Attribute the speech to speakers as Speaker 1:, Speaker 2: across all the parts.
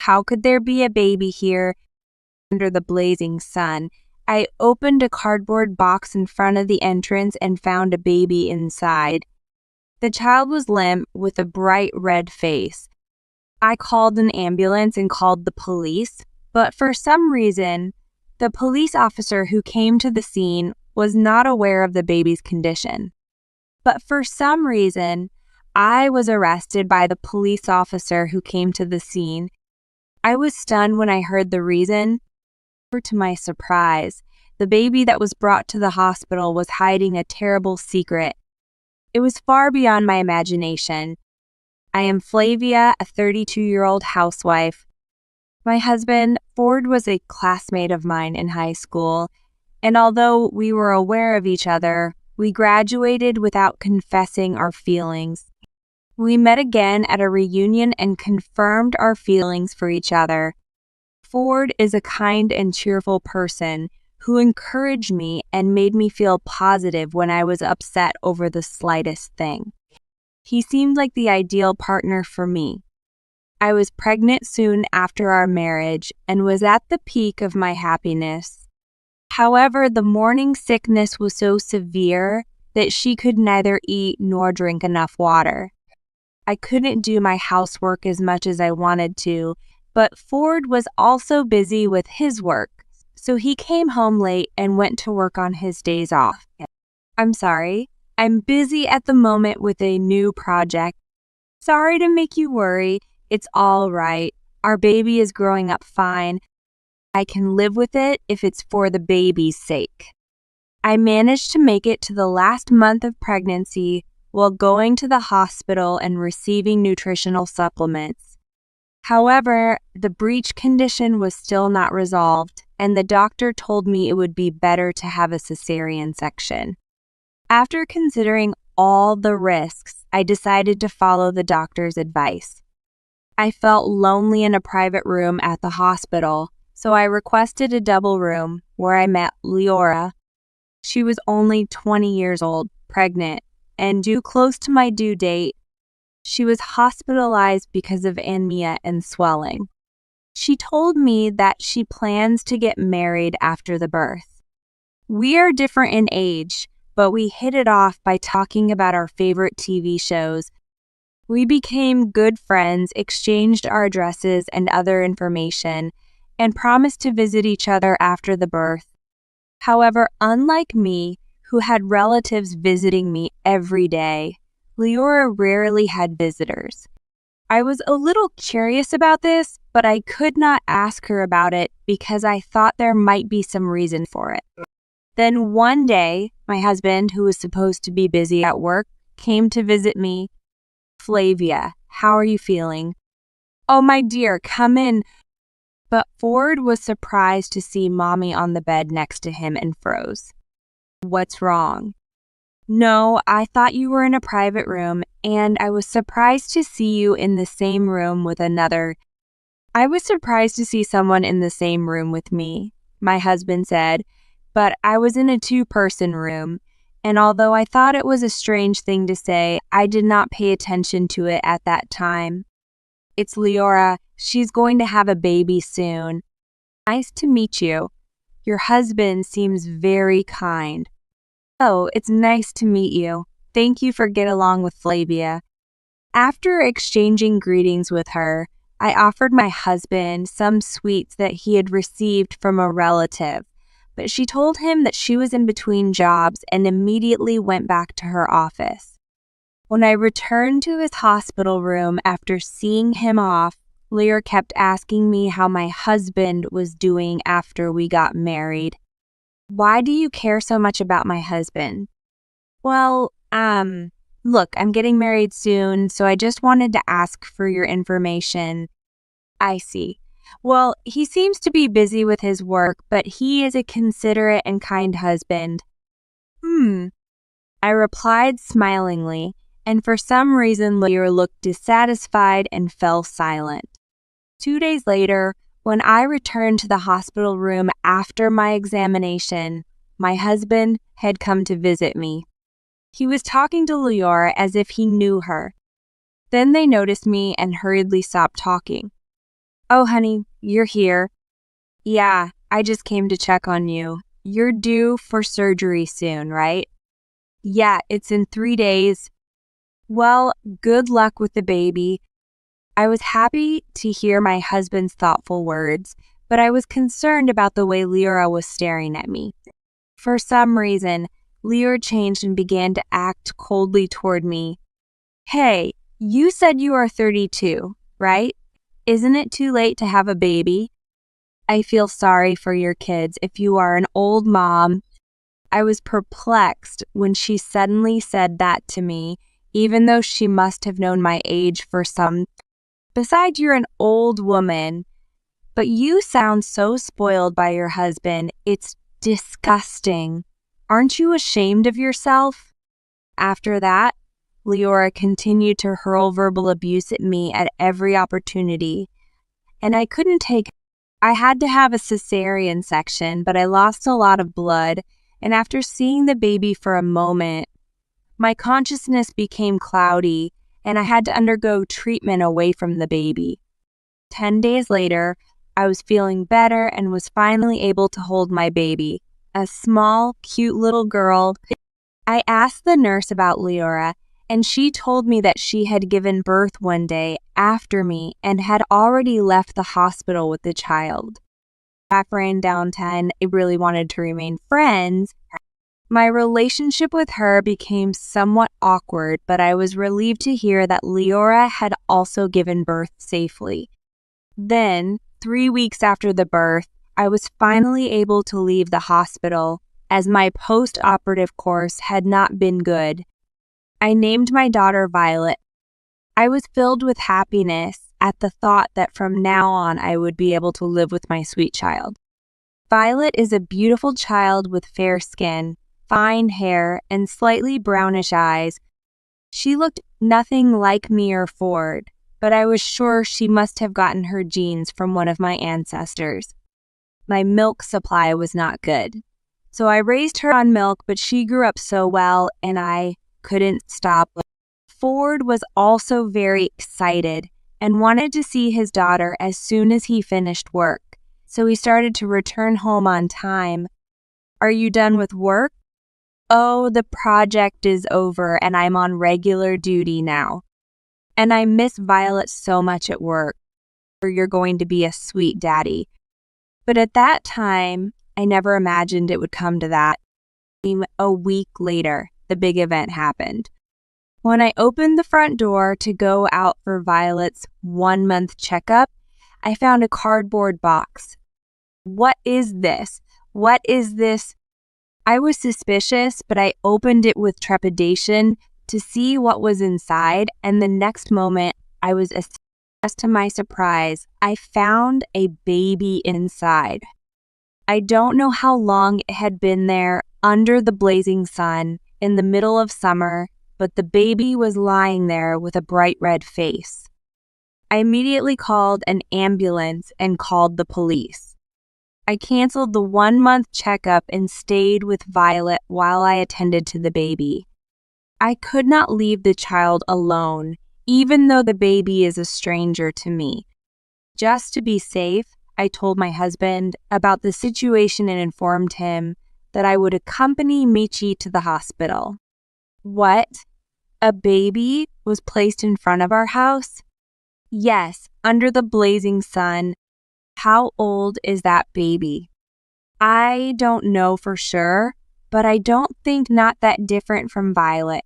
Speaker 1: How could there be a baby here under the blazing sun? I opened a cardboard box in front of the entrance and found a baby inside. The child was limp with a bright red face. I called an ambulance and called the police, but for some reason, the police officer who came to the scene was not aware of the baby's condition. But for some reason, I was arrested by the police officer who came to the scene. I was stunned when I heard the reason. To my surprise, the baby that was brought to the hospital was hiding a terrible secret. It was far beyond my imagination. I am Flavia, a 32-year-old housewife. My husband, Ford, was a classmate of mine in high school, and although we were aware of each other, we graduated without confessing our feelings. We met again at a reunion and confirmed our feelings for each other. Ford is a kind and cheerful person who encouraged me and made me feel positive when I was upset over the slightest thing. He seemed like the ideal partner for me. I was pregnant soon after our marriage and was at the peak of my happiness. However, the morning sickness was so severe that she could neither eat nor drink enough water. I couldn't do my housework as much as I wanted to, but Ford was also busy with his work, so he came home late and went to work on his days off. I'm sorry, I'm busy at the moment with a new project. Sorry to make you worry, it's all right. Our baby is growing up fine. I can live with it if it's for the baby's sake. I managed to make it to the last month of pregnancy while going to the hospital and receiving nutritional supplements. However, the breech condition was still not resolved, and the doctor told me it would be better to have a cesarean section. After considering all the risks, I decided to follow the doctor's advice. I felt lonely in a private room at the hospital, so I requested a double room where I met Leora. She was only 20 years old, pregnant, and due close to my due date. She was hospitalized because of anemia and swelling. She told me that she plans to get married after the birth. We are different in age, but we hit it off by talking about our favorite TV shows. We became good friends, exchanged our addresses and other information, and promised to visit each other after the birth. However, unlike me, who had relatives visiting me every day, Leora rarely had visitors. I was a little curious about this, but I could not ask her about it because I thought there might be some reason for it. Then one day, my husband, who was supposed to be busy at work, came to visit me. Flavia, how are you feeling? Oh, my dear, come in. But Ford was surprised to see Mommy on the bed next to him and froze. What's wrong? No, I thought you were in a private room, and I was surprised to see you in the same room with another. I was surprised to see someone in the same room with me, my husband said, but I was in a two-person room, and although I thought it was a strange thing to say, I did not pay attention to it at that time. It's Leora. She's going to have a baby soon. Nice to meet you. Your husband seems very kind. Oh, it's nice to meet you. Thank you for getting along with Flavia. After exchanging greetings with her, I offered my husband some sweets that he had received from a relative, but she told him that she was in between jobs and immediately went back to her office. When I returned to his hospital room after seeing him off, Lear kept asking me how my husband was doing after we got married. Why do you care so much about my husband? Well, look, I'm getting married soon, so I just wanted to ask for your information. I see. Well, he seems to be busy with his work, but he is a considerate and kind husband. I replied smilingly, and for some reason Lear looked dissatisfied and fell silent. 2 days later, when I returned to the hospital room after my examination, my husband had come to visit me. He was talking to Leora as if he knew her. Then they noticed me and hurriedly stopped talking. Oh, honey, you're here. Yeah, I just came to check on you. You're due for surgery soon, right? Yeah, it's in 3 days. Well, good luck with the baby. I was happy to hear my husband's thoughtful words, but I was concerned about the way Lyra was staring at me. For some reason, Lyra changed and began to act coldly toward me. Hey, you said you are 32, right? Isn't it too late to have a baby? I feel sorry for your kids if you are an old mom. I was perplexed when she suddenly said that to me, even though she must have known my age for some. Besides, you're an old woman, but you sound so spoiled by your husband. It's disgusting. Aren't you ashamed of yourself? After that, Leora continued to hurl verbal abuse at me at every opportunity, and I couldn't take it. I had to have a cesarean section, but I lost a lot of blood, and after seeing the baby for a moment, my consciousness became cloudy, and I had to undergo treatment away from the baby. 10 days later, I was feeling better and was finally able to hold my baby, a small, cute little girl. I asked the nurse about Leora, and she told me that she had given birth one day after me and had already left the hospital with the child. I ran down 10. I really wanted to remain friends. My relationship with her became somewhat awkward, but I was relieved to hear that Leora had also given birth safely. Then, 3 weeks after the birth, I was finally able to leave the hospital, as my post-operative course had not been good. I named my daughter Violet. I was filled with happiness at the thought that from now on I would be able to live with my sweet child. Violet is a beautiful child with fair skin, fine hair, and slightly brownish eyes. She looked nothing like me or Ford, but I was sure she must have gotten her genes from one of my ancestors. My milk supply was not good, so I raised her on milk, but she grew up so well, and I couldn't stop. Ford was also very excited and wanted to see his daughter as soon as he finished work, so he started to return home on time. Are you done with work? Oh, the project is over and I'm on regular duty now. And I miss Violet so much at work. You're going to be a sweet daddy. But at that time, I never imagined it would come to that. A week later, the big event happened. When I opened the front door to go out for Violet's 1-month checkup, I found a cardboard box. What is this? What is this? I was suspicious, but I opened it with trepidation to see what was inside, and the next moment, I was astonished to my surprise. I found a baby inside. I don't know how long it had been there under the blazing sun in the middle of summer, but the baby was lying there with a bright red face. I immediately called an ambulance and called the police. I canceled the 1-month checkup and stayed with Violet while I attended to the baby. I could not leave the child alone, even though the baby is a stranger to me. Just to be safe, I told my husband about the situation and informed him that I would accompany Michi to the hospital. What? A baby was placed in front of our house? Yes, under the blazing sun. How old is that baby? I don't know for sure, but I don't think not that different from Violet.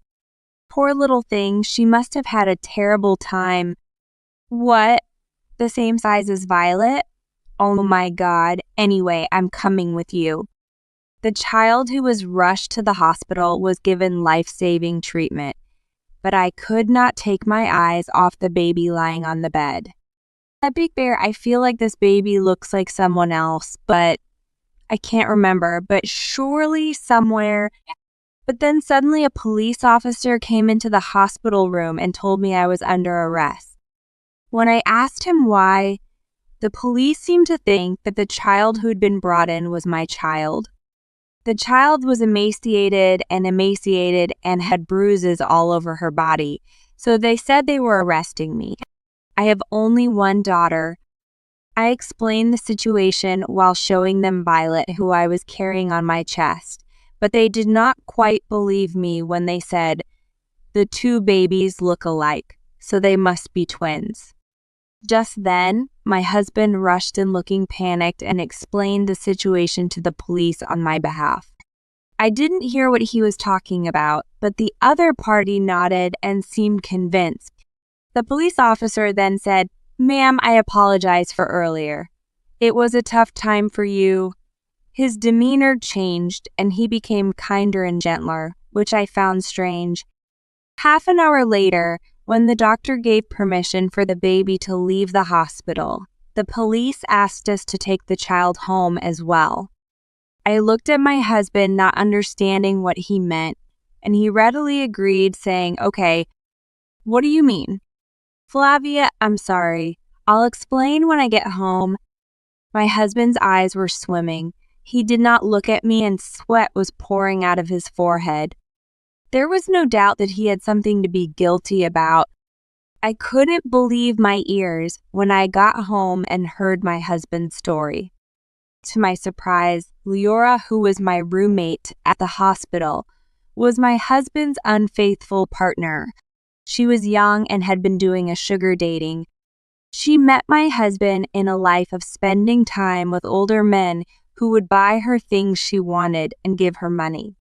Speaker 1: Poor little thing, she must have had a terrible time. What? The same size as Violet? Oh my God. Anyway, I'm coming with you. The child who was rushed to the hospital was given life-saving treatment, but I could not take my eyes off the baby lying on the bed. Big Bear, I feel like this baby looks like someone else, but I can't remember, but surely somewhere. But then suddenly a police officer came into the hospital room and told me I was under arrest. When I asked him why, the police seemed to think that the child who'd been brought in was my child. The child was emaciated and had bruises all over her body, so they said they were arresting me. I have only one daughter. I explained the situation while showing them Violet, who I was carrying on my chest, but they did not quite believe me when they said, "The two babies look alike, so they must be twins." Just then, my husband rushed in looking panicked and explained the situation to the police on my behalf. I didn't hear what he was talking about, but the other party nodded and seemed convinced. The police officer then said, "Ma'am, I apologize for earlier. It was a tough time for you." His demeanor changed and he became kinder and gentler, which I found strange. Half an hour later, when the doctor gave permission for the baby to leave the hospital, the police asked us to take the child home as well. I looked at my husband, not understanding what he meant, and he readily agreed, saying, "Okay, what do you mean?" "Flavia, I'm sorry. I'll explain when I get home." My husband's eyes were swimming. He did not look at me and sweat was pouring out of his forehead. There was no doubt that he had something to be guilty about. I couldn't believe my ears when I got home and heard my husband's story. To my surprise, Leora, who was my roommate at the hospital, was my husband's unfaithful partner. She was young and had been doing a sugar dating. She met my husband in a life of spending time with older men who would buy her things she wanted and give her money.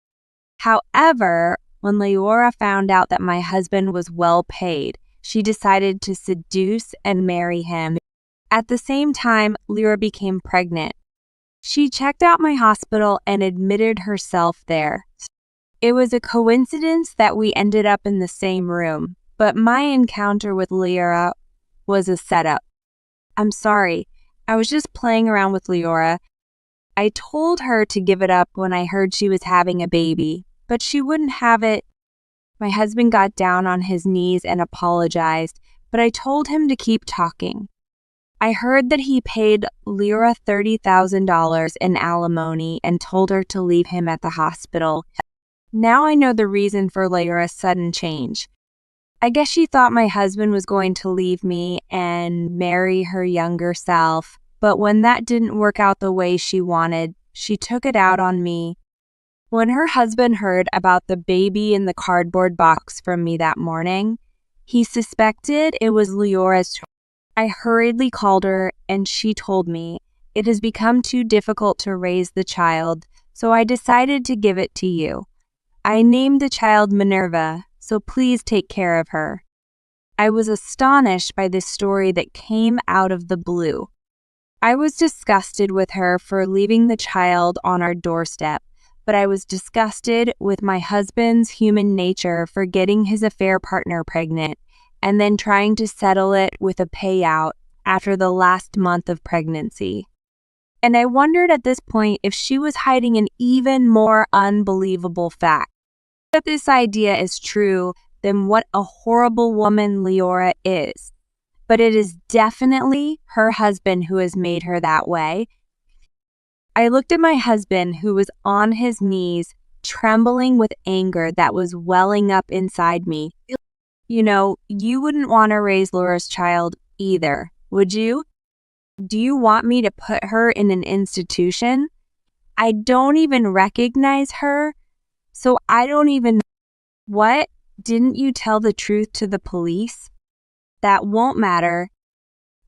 Speaker 1: However, when Leora found out that my husband was well paid, she decided to seduce and marry him. At the same time, Leora became pregnant. She checked out my hospital and admitted herself there. It was a coincidence that we ended up in the same room, but my encounter with Leora was a setup. "I'm sorry, I was just playing around with Leora. I told her to give it up when I heard she was having a baby, but she wouldn't have it." My husband got down on his knees and apologized, but I told him to keep talking. I heard that he paid Leora $30,000 in alimony and told her to leave him at the hospital. Now I know the reason for Leora's sudden change. I guess she thought my husband was going to leave me and marry her younger self, but when that didn't work out the way she wanted, she took it out on me. When her husband heard about the baby in the cardboard box from me that morning, he suspected it was Leora's choice. I hurriedly called her and she told me, "It has become too difficult to raise the child, so I decided to give it to you. I named the child Minerva, so please take care of her." I was astonished by this story that came out of the blue. I was disgusted with her for leaving the child on our doorstep, but I was disgusted with my husband's human nature for getting his affair partner pregnant and then trying to settle it with a payout after the last month of pregnancy. And I wondered at this point if she was hiding an even more unbelievable fact. If this idea is true, then what a horrible woman Leora is. But it is definitely her husband who has made her that way. I looked at my husband, who was on his knees, trembling with anger that was welling up inside me. "You know, you wouldn't want to raise Leora's child either, would you? Do you want me to put her in an institution? I don't even recognize her, so I don't even..." "What? Didn't you tell the truth to the police?" "That won't matter."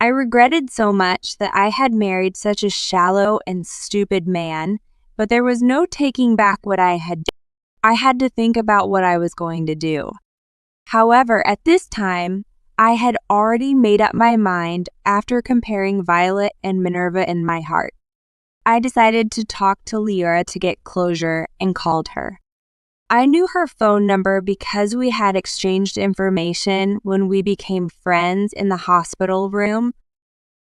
Speaker 1: I regretted so much that I had married such a shallow and stupid man, but there was no taking back what I had done. I had to think about what I was going to do. However, at this time, I had already made up my mind after comparing Violet and Minerva in my heart. I decided to talk to Leora to get closure and called her. I knew her phone number because we had exchanged information when we became friends in the hospital room.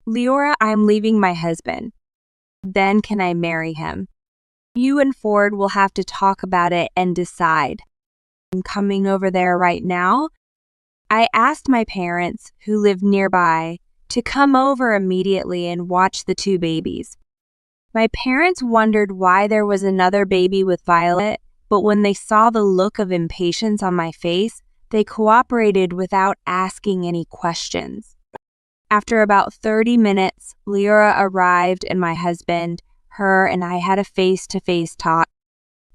Speaker 1: "Leora, I'm leaving my husband. Then can I marry him? You and Ford will have to talk about it and decide. I'm coming over there right now." I asked my parents, who lived nearby, to come over immediately and watch the two babies. My parents wondered why there was another baby with Violet, but when they saw the look of impatience on my face, they cooperated without asking any questions. After about 30 minutes, Lyra arrived and my husband, her, and I had a face-to-face talk.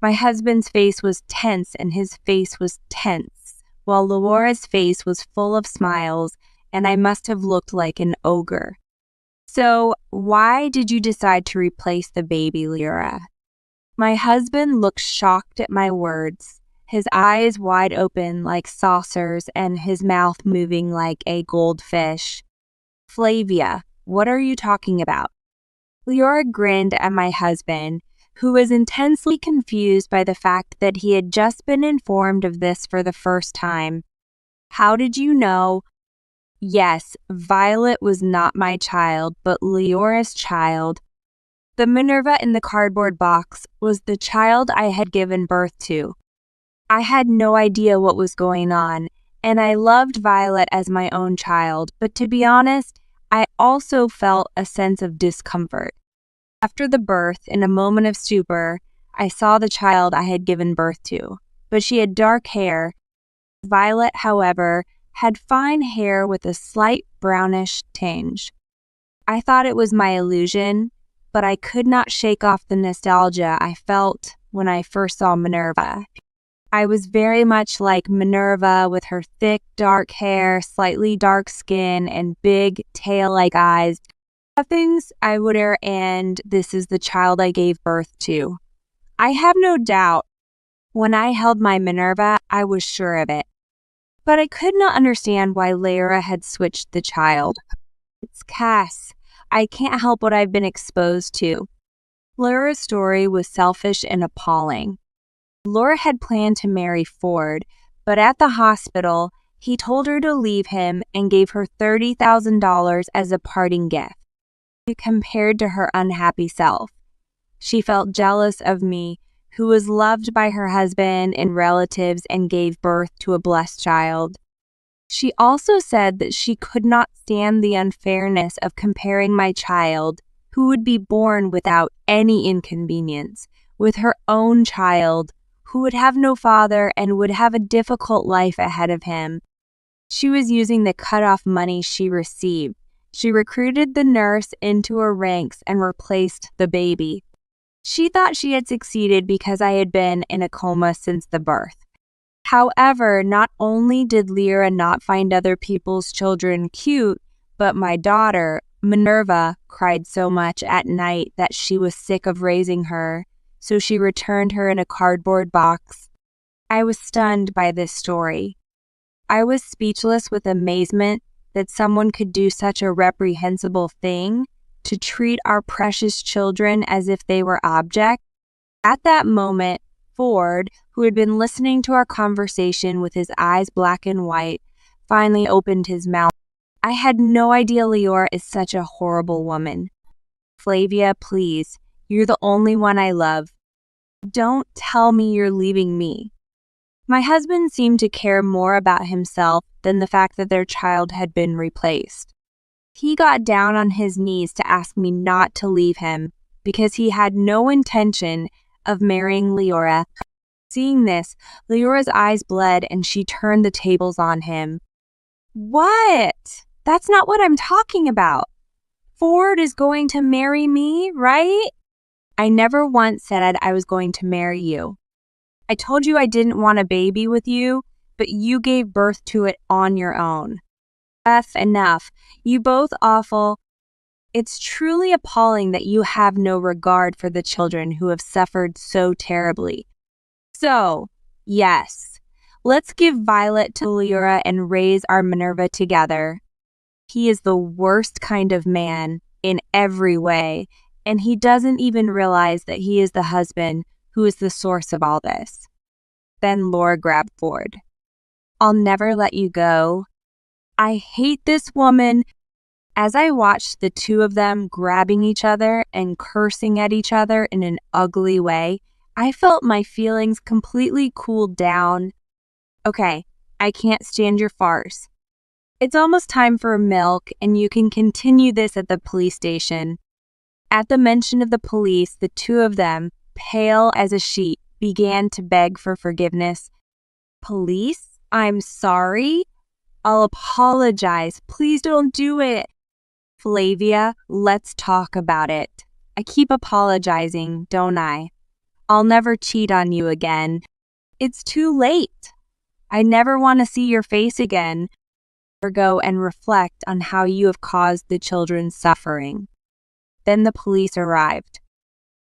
Speaker 1: My husband's face was tense and his face was tense, while Laura's face was full of smiles, and I must have looked like an ogre. So, why did you decide to replace the baby, Lyra? My husband looked shocked at my words, his eyes wide open like saucers and his mouth moving like a goldfish. Flavia, what are you talking about? Lyra grinned at my husband, who was intensely confused by the fact that he had just been informed of this for the first time. How did you know? Yes, Violet was not my child, but Leora's child. The Minerva in the cardboard box was the child I had given birth to. I had no idea what was going on, and I loved Violet as my own child, but to be honest, I also felt a sense of discomfort. After the birth, in a moment of stupor, I saw the child I had given birth to, but she had dark hair. Violet, however, had fine hair with a slight brownish tinge. I thought it was my illusion, but I could not shake off the nostalgia I felt when I first saw Minerva. I was very much like Minerva with her thick, dark hair, slightly dark skin, and big, tail-like eyes. Nothing's I would wear, and this is the child I gave birth to. I have no doubt. When I held my Minerva, I was sure of it. But I could not understand why Lyra had switched the child. It's Cass. I can't help what I've been exposed to. Lyra's story was selfish and appalling. Laura had planned to marry Ford, but at the hospital, he told her to leave him and gave her $30,000 as a parting gift. Compared to her unhappy self, she felt jealous of me, who was loved by her husband and relatives and gave birth to a blessed child. She also said that she could not stand the unfairness of comparing my child, who would be born without any inconvenience, with her own child, who would have no father and would have a difficult life ahead of him. She was using the cut-off money she received. She recruited the nurse into her ranks and replaced the baby. She thought she had succeeded because I had been in a coma since the birth. However, not only did Lyra not find other people's children cute, but my daughter, Minerva, cried so much at night that she was sick of raising her, so she returned her in a cardboard box. I was stunned by this story. I was speechless with amazement that someone could do such a reprehensible thing, to treat our precious children as if they were objects. At that moment, Ford, who had been listening to our conversation with his eyes black and white, finally opened his mouth. I had no idea Leora is such a horrible woman. Flavia, please, you're the only one I love. Don't tell me you're leaving me. My husband seemed to care more about himself than the fact that their child had been replaced. He got down on his knees to ask me not to leave him because he had no intention of marrying Leora. Seeing this, Leora's eyes bled and she turned the tables on him. What? That's not what I'm talking about. Ford is going to marry me, right? I never once said I was going to marry you. I told you I didn't want a baby with you, but you gave birth to it on your own. Enough. You both awful. It's truly appalling that you have no regard for the children who have suffered so terribly. So, yes, let's give Violet to Lyra and raise our Minerva together. He is the worst kind of man in every way, and he doesn't even realize that he is the husband who is the source of all this. Then Laura grabbed Ford. I'll never let you go. I hate this woman. As I watched the two of them grabbing each other and cursing at each other in an ugly way, I felt my feelings completely cooled down. Okay, I can't stand your farce. It's almost time for milk, and you can continue this at the police station. At the mention of the police, the two of them, pale as a sheet, began to beg for forgiveness. Police? I'm sorry. I'll apologize. Please don't do it. Flavia, let's talk about it. I keep apologizing, don't I? I'll never cheat on you again. It's too late. I never want to see your face again or go and reflect on how you have caused the children's suffering. Then the police arrived.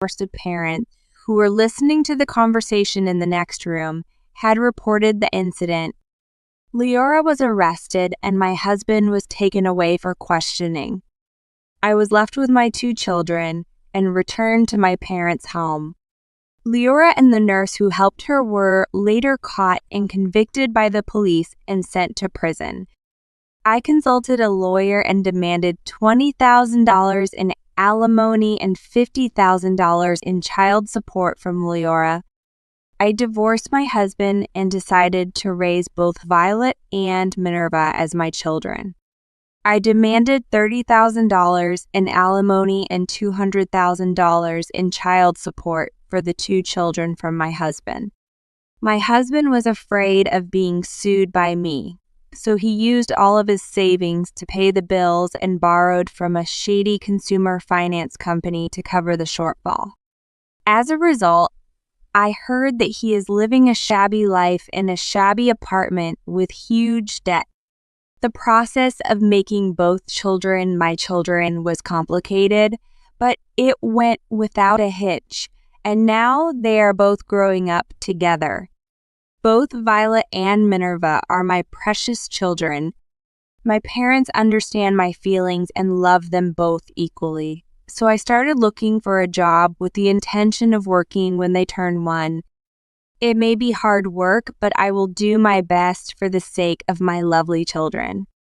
Speaker 1: First, of parents who were listening to the conversation in the next room had reported the incident. Leora was arrested and my husband was taken away for questioning. I was left with my 2 children and returned to my parents' home. Leora and the nurse who helped her were later caught and convicted by the police and sent to prison. I consulted a lawyer and demanded $20,000 in alimony and $50,000 in child support from Leora. I divorced my husband and decided to raise both Violet and Minerva as my children. I demanded $30,000 in alimony and $200,000 in child support for the 2 children from my husband. My husband was afraid of being sued by me, so he used all of his savings to pay the bills and borrowed from a shady consumer finance company to cover the shortfall. As a result, I heard that he is living a shabby life in a shabby apartment with huge debt. The process of making both children my children was complicated, but it went without a hitch, and now they are both growing up together. Both Violet and Minerva are my precious children. My parents understand my feelings and love them both equally. So I started looking for a job with the intention of working when they turn 1. It may be hard work, but I will do my best for the sake of my lovely children.